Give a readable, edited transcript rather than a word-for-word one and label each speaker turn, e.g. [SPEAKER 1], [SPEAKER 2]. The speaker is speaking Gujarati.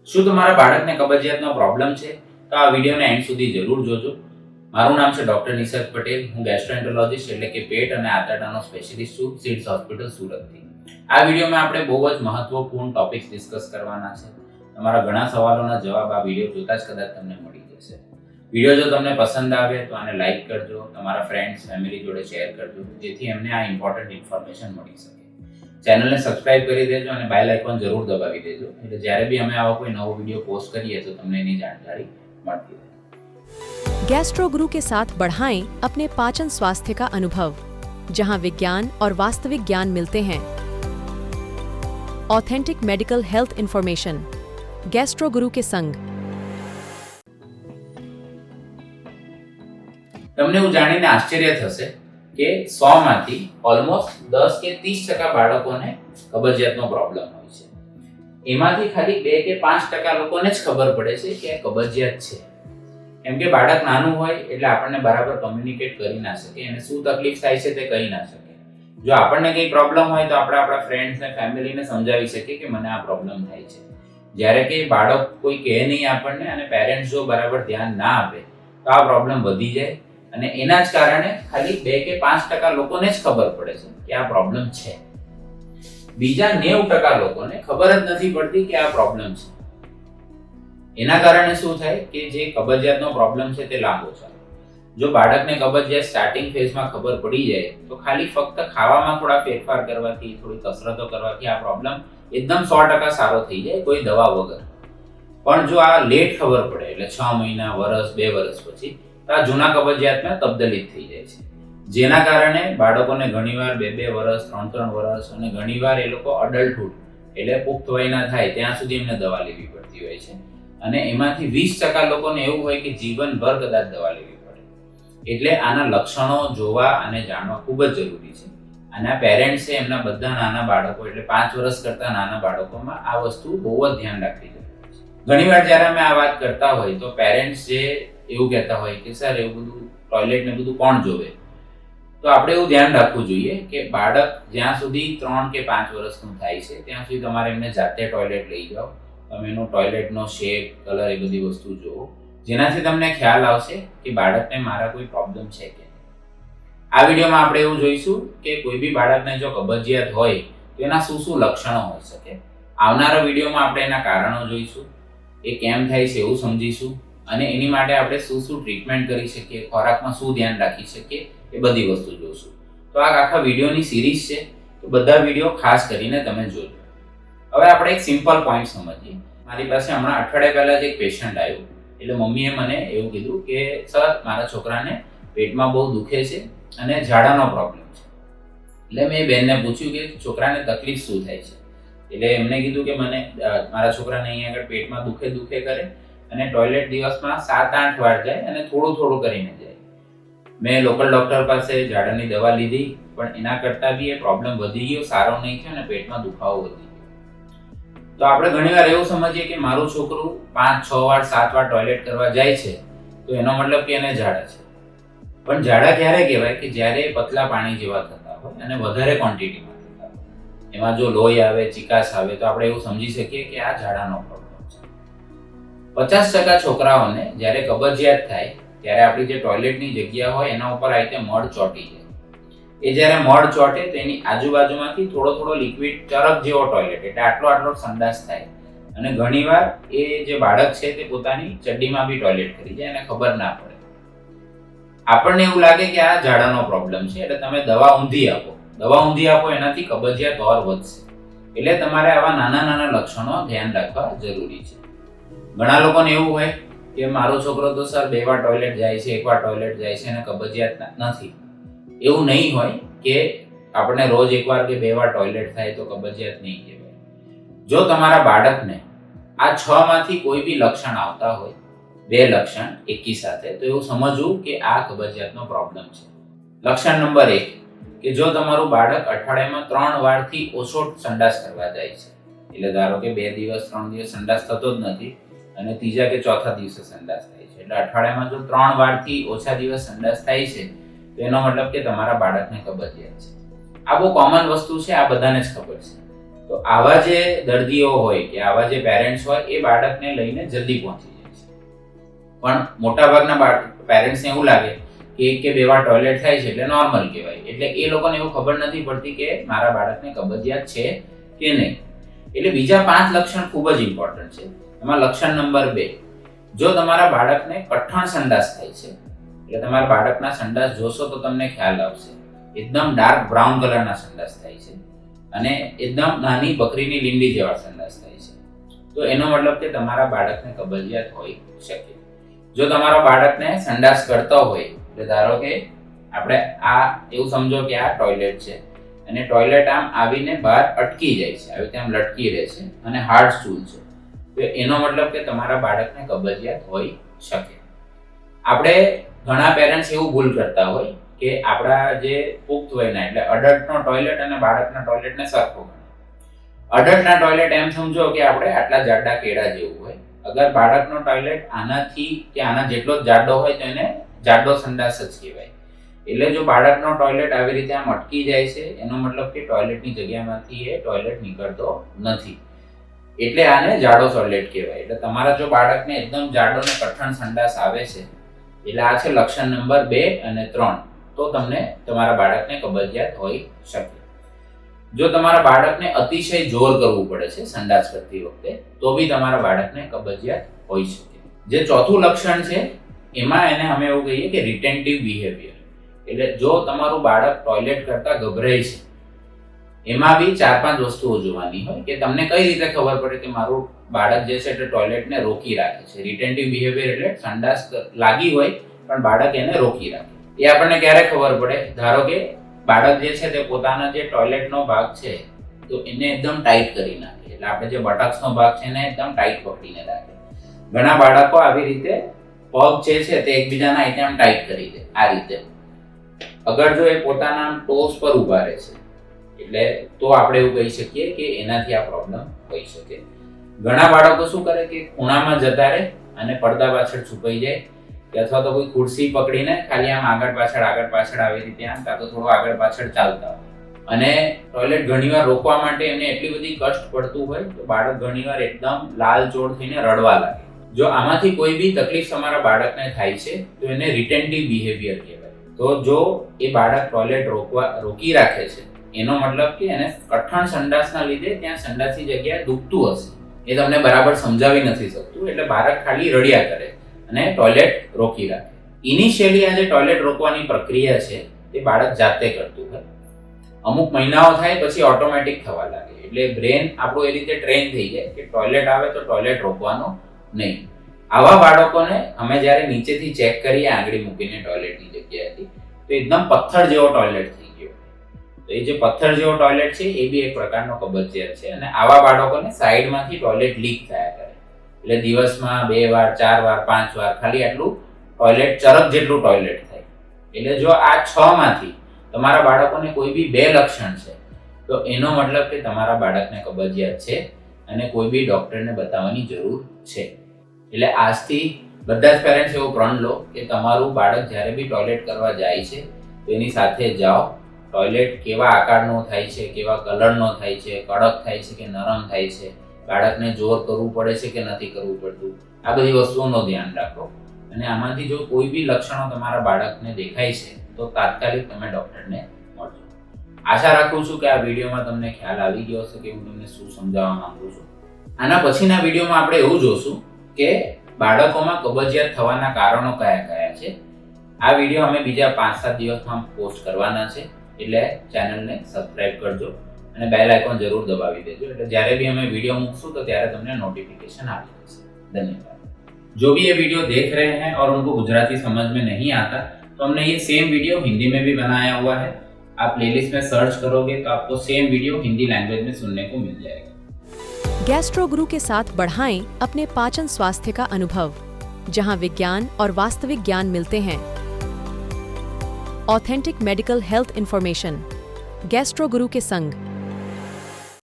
[SPEAKER 1] શું તમારા બાળકને કબજિયાતનો પ્રોબ્લેમ છે તો આ વિડીયોને એન્ડ સુધી જરૂર જોજો. મારું નામ છે ડૉક્ટર નિસર્ગ પટેલ. હું ગેસ્ટ્રોએન્ટરોલોજિસ્ટ એટલે કે પેટ અને આંતરડાનો સ્પેશિયલિસ્ટ છું, સીડ્સ હોસ્પિટલ સુરતથી. આ વિડીયોમાં આપણે બહુ જ મહત્વપૂર્ણ ટોપિક્સ ડિસ્કસ કરવાના છે. તમારા ઘણા સવાલોના જવાબ આ વિડીયો જોતા જ કદાચ તમને મળી જશે. વિડીયો જો તમને પસંદ આવે તો આને લાઈક કરજો, તમારા ફ્રેન્ડ્સ ફેમિલી જોડે શેર કરજો, જેથી એમને આ ઇમ્પોર્ટન્ટ ઇન્ફોર્મેશન મળી શકે. ચેનલને સબસ્ક્રાઇબ કરી દેજો અને બેલ આઇકોન જરૂર દબાવી દેજો, એટલે જ્યારે બી અમે આવો કોઈ નવો વિડીયો પોસ્ટ કરીએ તો તમને એની જાણકારી મળતી રહે.
[SPEAKER 2] गैस्ट्रो गुरु के साथ बढ़ाएं अपने पाचन स्वास्थ्य का अनुभव, जहां विज्ञान और वास्तविक ज्ञान मिलते हैं. Authentic medical health information. Gastro गुरु के संग.
[SPEAKER 1] તમને એવું જાણીને આશ્ચર્ય થશે કે 100 માંથી ઓલમોસ્ટ 10 કે 30% બાળકોને કબજિયાતનો પ્રોબ્લેમ હોય છે. એમાંથી ખાલી 2 કે 5% લોકોને જ ખબર પડે છે કે આ કબજિયાત છે. કેમ કે બાળક નાનું હોય એટલે આપણને બરાબર કમ્યુનિકેટ કરી ના શકે, એને શું તકલીફ થાય છે તે કહી ના શકે. જો આપણને કંઈ પ્રોબ્લેમ હોય તો આપણે આપણા ફ્રેન્ડ્સને ફેમિલીને સમજાવી શકીએ કે મને આ પ્રોબ્લેમ થાય છે. જ્યારે કે બાળક કોઈ કહે નહીં આપણને અને પેરેન્ટ્સ જો બરાબર ધ્યાન ના આપે તો આ પ્રોબ્લેમ વધી જાય અને એના જ કારણે ખાલી 2 કે 5% લોકોને જ ખબર પડે છે કે આ પ્રોબ્લેમ છે. બીજા 90% લોકોને ખબર જ નથી પડતી કે આ પ્રોબ્લેમ છે. એના કારણે શું થાય કે જે કબજિયાતનો પ્રોબ્લેમ છે તે લાંબો ચાલે. જો બાળકને કબજિયાત સ્ટાર્ટિંગ ફેઝમાં ખબર પડી જાય તો ખાલી ફક્ત ખાવામાં થોડા ફેરફાર કરવાથી, થોડી કસરતો કરવાથી આ પ્રોબ્લેમ એકદમ 100% સારો થઈ જાય, કોઈ દવા વગર. પણ જો આ લેટ ખબર પડે એટલે 6 મહિના, વર્ષ, 2 વર્ષ પછી તો આ જૂના કબજિયાતમાં તબદીલી થઈ જાય છે. જેના કારણે બાળકોને ઘણીવાર 2 વર્ષ, 3 વર્ષ અને ઘણીવાર એ લોકો અડલ્ટહુડ એટલે પુખ્ત વયના થાય ત્યાં સુધી એમને દવા લેવી પડતી હોય છે. અને એમાંથી 20% લોકોને એવું હોય કે જીવનભર કદાચ દવા લેવી પડે. એટલે આના લક્ષણો જોવા અને જાણવા ખૂબ જ જરૂરી છે. આના પેરેન્ટ્સે એમના બધા નાના બાળકો એટલે 5 વર્ષ કરતાં નાના બાળકોમાં આ વસ્તુ બહુ જ ધ્યાન રાખવી જરૂરી છે. ઘણીવાર જ્યારે અમે આ વાત કરતા હોય તો પેરેન્ટ્સ જે એવું કહેતા હોય કે સર એવું બધું ટોયલેટ ને બધું કોણ જોવે, તો આપણે એવું ધ્યાન રાખવું જોઈએ કે બાળક જ્યાં સુધી 3 કે 5 વર્ષનું થાય છે ત્યાં સુધી તમારે એમને જાતે ટોયલેટ લઈ જાઓ. તમે એનો ટોયલેટનો શેપ, કલર એ બધી વસ્તુ જુઓ, જેનાથી તમને ખ્યાલ આવશે કે બાળકને મારા કોઈ પ્રોબ્લેમ છે કે નહીં. આ વિડીયોમાં આપણે એવું જોઈશું કે કોઈ બી બાળકને જો કબજિયાત હોય તો એના શું શું લક્ષણો હોઈ શકે. આવનારા વિડીયોમાં આપણે એના કારણો જોઈશું, એ કેમ થાય છે એવું સમજીશું અને એની માટે આપણે શું શું ટ્રીટમેન્ટ કરી શકીએ, ખોરાકમાં શું ધ્યાન રાખી શકીએ, એ બધી વસ્તુ જોઈશું. તો આ આખા વિડીયોની સિરીઝ છે, તો બધા વિડીયો ખાસ કરીને તમે જોજો. હવે આપણે એક સિમ્પલ પોઈન્ટ સમજીએ. મારી પાસે હમણાં અઠવાડિયા પહેલા જ એક પેશન્ટ આવ્યું. એટલે મમ્મીએ મને એવું કીધું કે સર મારા છોકરાને પેટમાં બહુ દુખે છે અને ઝાડાનો પ્રોબ્લેમ છે. એટલે મેં બેનને પૂછ્યું કે છોકરાને તકલીફ શું થાય છે. એટલે એમને કીધું કે મને મારા છોકરાને અહીંયા આગળ પેટમાં દુખે કરે અને ટોયલેટ દિવસમાં 7-8 વાર જાય અને થોડું થોડું કરીને જાય. મેં લોકલ ડૉક્ટર પાસે ઝાડાની દવા લીધી, પણ એના કરતાં બી એ પ્રોબ્લેમ વધી ગયો, સારો નહીં થયો અને પેટમાં દુખાવો વધી ગયો. તો આપણે ઘણીવાર એવું સમજીએ કે મારું છોકરું 5-6 વાર 7 વાર ટોયલેટ કરવા જાય છે તો એનો મતલબ કે એને ઝાડા છે. પણ ઝાડા ક્યારે કહેવાય કે જ્યારે પતલા પાણી જેવા થતા હોય અને વધારે ક્વોન્ટિટીમાં થતા હોય. એમાં જો લોહી આવે, ચિકાસ આવે તો આપણે એવું સમજી શકીએ કે આ ઝાડાનો પ્રોબ્લેમ છે. 50% છોકરાઓને જ્યારે કબજિયાત થાય ત્યારે આપણી જે ટોયલેટની જગ્યા હોય એના ઉપર આ રીતે મળ ચોંટી જાય. એ જ્યારે મળ ચોંટે તો એની આજુબાજુમાંથી થોડો લિક્વિડ ચરક જેવો ટોયલેટ એટલે આટલો સંડાસ થાય અને ઘણીવાર એ જે બાળક છે તે પોતાની ચડ્ડીમાં બી ટોયલેટ કરી જાય અને ખબર ના પડે. આપણને એવું લાગે કે આ ઝાડાનો પ્રોબ્લેમ છે એટલે તમે દવા ઊંધી આપો, એનાથી કબજિયાત ઓર વધશે. એટલે તમારે આવા નાના લક્ષણો ધ્યાન રાખવા જરૂરી છે. ઘણા લોકોને એવું હોય કે મારો છોકરો તો સર 2 વાર ટોયલેટ જાય છે, 1 વાર ટોયલેટ જાય છે અને કબજિયાત નથી. એવું નહીં હોય કે આપણને રોજ 1 વાર કે 2 વાર ટોયલેટ થાય તો કબજિયાત નહીં કહેવાય. જો તમારા બાળકને આ 6 માંથી કોઈ બી લક્ષણ આવતા હોય, 2 લક્ષણ એકી સાથે, તો એવું સમજવું કે આ કબજિયાતનો પ્રોબ્લેમ છે. લક્ષણ નંબર 1 કે જો તમારું બાળક અઠવાડિયામાં 3 વારથી ઓછો સંડાસ કરવા જાય છે, એટલે ધારો કે 2 દિવસ 3 દિવસ સંડાસ થતો જ નથી અને ત્રીજા કે ચોથા દિવસે સંડાસ થાય છે, એટલે અઠવાડિયામાં જો 3 વારથી ઓછા દિવસ સંડાસ થાય છે તો એનો મતલબ કે તમારા બાળકને કબજિયાત છે. આ બહુ કોમન વસ્તુ છે, આ બધાને જ ખબર છે. તો આવા જે દર્દીઓ હોય કે આવા જે પેરેન્ટ્સ હોય એ બાળકને લઈને જલ્દી પહોંચી જાય છે. પણ મોટાભાગના પેરેન્ટ્સને એવું લાગે કે એક કે બે વાર ટોયલેટ થાય છે એટલે નોર્મલ કહેવાય. એટલે એ લોકોને એવું ખબર નથી પડતી કે મારા બાળકને કબજિયાત છે કે નહીં. એટલે બીજા 5 લક્ષણ ખૂબ જ ઇમ્પોર્ટન્ટ છે. એમાં લક્ષણ નંબર 2, જો તમારા બાળકને કઠણ સંડાસ થાય છે, એટલે તમારા બાળકના સંડાસ જોશો તો તમને ખ્યાલ આવશે, એકદમ ડાર્ક બ્રાઉન કલરના સંડાસ થાય છે અને એકદમ નાની બકરીની લીંડી જેવા સંડાસ થાય છે, તો એનો મતલબ કે તમારા બાળકને કબજિયાત હોઈ શકે. જો તમારા બાળકને સંડાસ કરતો હોય, એટલે ધારો કે આપણે આ એવું સમજો કે આ ટોયલેટ છે અને ટોયલેટ આમ આવીને બહાર અટકી જાય છે, આવી રીતે આમ લટકી રહે છે અને હાર્ડ સ્ટૂલ છે, તો એનો મતલબ કે તમારા બાળકને કબજિયાત હોઈ શકે. આપણે ઘણા પેરેન્ટ્સ એવું ભૂલ કરતા હોય કે આપણા જે પુખ્ત વયના એટલે અડલ્ટનો ટોયલેટ અને બાળકના ટોયલેટને સરખો ગણે. અડલ્ટના ટોયલેટ એમ સમજો કે આપણે આટલા જાડા કેળા જેવું હોય, અગર બાળકનો ટોયલેટ આનાથી કે આના જેટલો જ જાડો હોય તો એને જાડો સંડાસ જ કહેવાય. એટલે જો બાળકનો ટોયલેટ આવી રીતે આમ અટકી જાય છે, એનો મતલબ કે ટોયલેટની જગ્યામાંથી એ ટોયલેટ નીકળતો નથી, એટલે આને જાડો ટોયલેટ કહેવાય. એટલે તમારા જો બાળકને એકદમ જાડો ને કઠણ સંડાસ આવે છે, એટલે આ છે લક્ષણ નંબર 2 અને 3, તો તમને તમારા બાળકને કબજિયાત હોઈ શકે. જો તમારા બાળકને અતિશય જોર કરવું પડે છે સંડાસ કરતી વખતે, તો બી તમારા બાળકને કબજિયાત હોઈ શકે. જે ચોથું લક્ષણ છે એમાં એને અમે એવું કહીએ કે રિટેન્ટિવ બિહેવિયર. એટલે જો તમારું બાળક ટોયલેટ કરતા ગભરાય છે, એમાં બી 4-5 વસ્તુઓ જોવાની હોય કે તમને કઈ રીતે ખબર પડે કે મારું બાળક જે છે તે ટોયલેટને રોકી રાખે છે. રિટેન્ટિવ બિહેવિયર એટલે સંડાસ લાગી હોય પણ બાળક એને રોકી રાખે. એ આપણને ક્યારે ખબર પડે? ધારો કે બાળક જે છે તે પોતાના જે ટોયલેટનો ભાગ છે તો એને એકદમ ટાઈટ કરી નાખે, એટલે આપણે જે બટક્સનો ભાગ છે એને એકદમ ટાઈટ પકડીને રાખે. ઘણા બાળકો આવી રીતે પગ જે છે તે એકબીજાના એકદમ ટાઈટ કરી દે આ રીતે. અગર જો એ પોતાના ટોસ પર ઉભા રહે છે, એટલે તો આપણે એવું કહી શકીએ કે એનાથી આ પ્રોબ્લેમ હોઈ શકે. ઘણા બાળકો શું કરે કે ખૂણામાં જતા રહે અને પડદા પાછળ છુપાઈ જાય, કે અથવા તો કોઈ ખુરશી પકડીને ખાલી આમ આગળ પાછળ આવી રીતે આમ કાં તો થોડું આગળ પાછળ ચાલતા હોય. અને ટોયલેટ ઘણીવાર રોકવા માટે એમને એટલી બધી કષ્ટ પડતું હોય તો બાળક ઘણીવાર એકદમ લાલચોળ થઈને રડવા લાગે. જો આમાંથી કોઈ બી તકલીફ તમારા બાળકને થાય છે તો એને રિટેન્ટિવ બિહેવિયર કહેવાય. તો જો એ બાળક ટોયલેટ રોકી રાખે છે, એનો મતલબ કે એને કઠણ સંડાસના લીધે ત્યાં સંડાસની જગ્યાએ દુખતું હશે, એ તમને બરાબર સમજાવી નથી શકતું, એટલે બાળક ખાલી રડ્યા કરે અને ટોયલેટ રોકી રાખે. ઇનિશિયલી આ જે ટોયલેટ રોકવાની પ્રક્રિયા છે તે બાળક જાતે કરતું હોય, અમુક મહિનાઓ થાય પછી ઓટોમેટિક થવા લાગે. એટલે બ્રેન આપણું એ રીતે ટ્રેન થઈ જાય કે ટોયલેટ આવે તો ટોયલેટ રોકવાનો નહીં. આવા બાળકોને અમે જ્યારે નીચેથી ચેક કરીએ આંગળી મૂકીને ટોયલેટની જગ્યાએથી, તો એકદમ પથ્થર જેવો ટોયલેટ થઈ ગયો. તો એ જે પથ્થર જેવો ટોયલેટ છે એ બી એક પ્રકારનો કબજિયાત છે. અને આવા બાળકોને સાઈડમાંથી ટોયલેટ લીક થયા કરે, એટલે દિવસમાં 2 વાર 4 વાર 5 વાર ખાલી આટલું ટોયલેટ ચરક જેટલું ટોયલેટ થાય. એટલે જો આ 6 માંથી તમારા બાળકોને કોઈ બી 2 લક્ષણ છે તો એનો મતલબ કે તમારા બાળકને કબજિયાત છે અને કોઈ બી ડોક્ટરને બતાવવાની જરૂર છે. એટલે આજથી બધા જ પેરેન્ટ્સ એવો પ્રણ લો કે તમારું બાળક જ્યારે બી ટોયલેટ કરવા જાય છે તો એની સાથે જાઓ. ટોયલેટ કેવા આકારનો થાય છે, કેવા કલરનો થાય છે, કડક થાય છે કે નરમ થાય છે, બાળકને જોર કરવું પડે છે કે નથી કરવું પડતું, આ બધી વસ્તુઓનું ધ્યાન રાખો. અને આમાંથી જો કોઈ બી લક્ષણો તમારા બાળકને દેખાય છે તો તાત્કાલિક તમે ડૉક્ટરને મળજો. આશા રાખું છું કે આ વિડીયોમાં તમને ખ્યાલ આવી ગયો હશે કે હું તમને શું સમજાવવા માંગુ છું. આના પછીના વિડીયોમાં આપણે એવું જોશું કે બાળકોમાં કબજિયાત થવાના કારણો કયા કયા છે. આ વિડીયો અમે બીજા 5-7 દિવસમાં પોસ્ટ કરવાના છે, એટલે ચેનલને સબસ્ક્રાઇબ કરજો અને બેલ આઇકોન જરૂર દબાવી દેજો, એટલે જ્યારે भी हमें वीडियो मूकसूं तो ત્યારે તમને नोटिफिकेशन આવી જશે. धन्यवाद. जो भी ये वीडियो देख रहे हैं और उनको गुजराती समझ में नहीं आता तो हमने ये सेम वीडियो हिंदी में भी बनाया हुआ है. आप प्लेलिस्ट में सर्च करोगे तो आपको सेम वीडियो हिंदी लैंग्वेज में सुनने को मिल जाएगा.
[SPEAKER 2] गैस्ट्रो गुरु के साथ बढ़ाएं अपने पाचन स्वास्थ्य का अनुभव, जहां विज्ञान और वास्तविक ज्ञान मिलते हैं. Authentic medical health information. Gastro गुरु के संग.